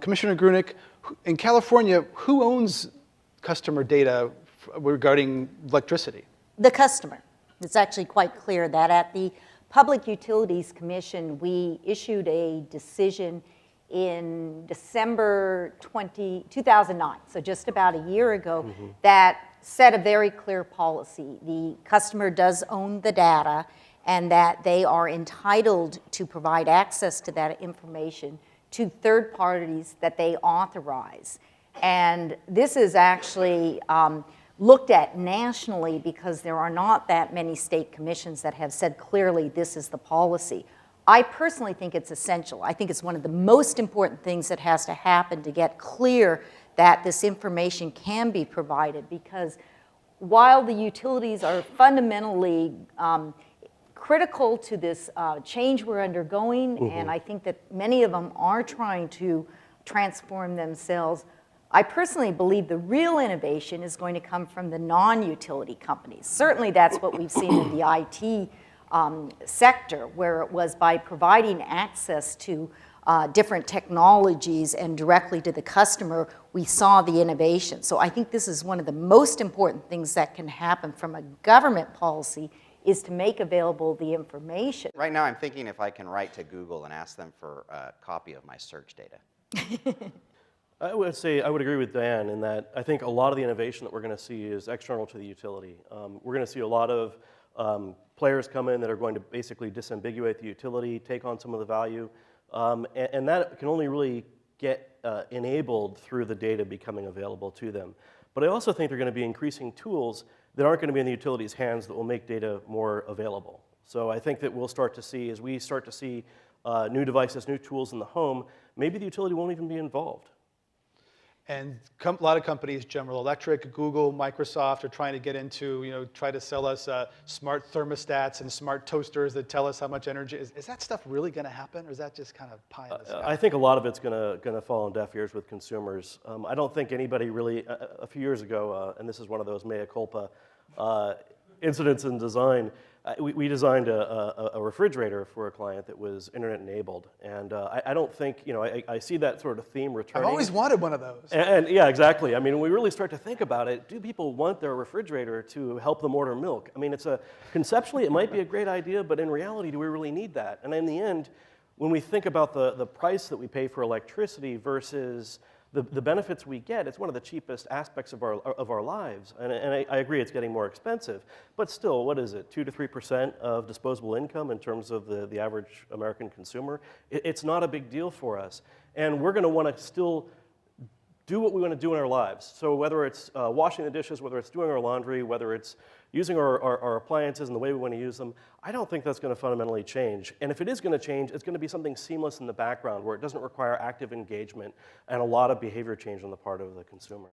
Commissioner Grueneich, in California, who owns customer data regarding electricity? The customer. It's actually quite clear that at the Public Utilities Commission, we issued a decision in December 2009, so just about a year ago, that set a very clear policy. The customer does own the data, and that they are entitled to provide access to that information to third parties that they authorize. And this is actually looked at nationally because there are not that many state commissions that have said clearly this is the policy. I personally think it's essential. I think it's one of the most important things that has to happen to get clear that this information can be provided, because while the utilities are fundamentally critical to this change we're undergoing, and I think that many of them are trying to transform themselves, I personally believe the real innovation is going to come from the non-utility companies. Certainly that's what we've seen in the IT sector, where it was by providing access to different technologies and directly to the customer, we saw the innovation. So I think this is one of the most important things that can happen from a government policy, is to make available the information. Right now I'm thinking if I can write to Google and ask them for a copy of my search data. I would say I would agree with Diane in that I think a lot of the innovation that we're going to see is external to the utility. We're going to see a lot of players come in that are going to basically disambiguate the utility, take on some of the value, and that can only really get enabled through the data becoming available to them. But I also think there are going to be increasing tools that aren't going to be in the utility's hands that will make data more available. So I think that we'll start to see, as we start to see new devices, new tools in the home, maybe the utility won't even be involved. And a lot of companies, General Electric, Google, Microsoft, are trying to get into, try to sell us smart thermostats and smart toasters that tell us how much energy. Is that stuff really going to happen, or is that just kind of pie in the sky? I think a lot of it's going to fall on deaf ears with consumers. I don't think anybody really, a few years ago, and this is one of those mea culpa incidents in design, we designed a refrigerator for a client that was internet enabled, and I don't think, I see that sort of theme returning. I've always wanted one of those. And yeah, exactly. I mean, when we really start to think about it, do people want their refrigerator to help them order milk? I mean, conceptually it might be a great idea, but in reality, do we really need that? And in the end, when we think about the price that we pay for electricity versus the benefits we get, it's one of the cheapest aspects of our lives. And I agree it's getting more expensive, but still, what is it, 2 to 3% of disposable income in terms of the average American consumer? It's not a big deal for us. And we're going to want to still do what we want to do in our lives. So whether it's washing the dishes, whether it's doing our laundry, whether it's using our appliances and the way we want to use them, I don't think that's going to fundamentally change. And if it is going to change, it's going to be something seamless in the background where it doesn't require active engagement and a lot of behavior change on the part of the consumer.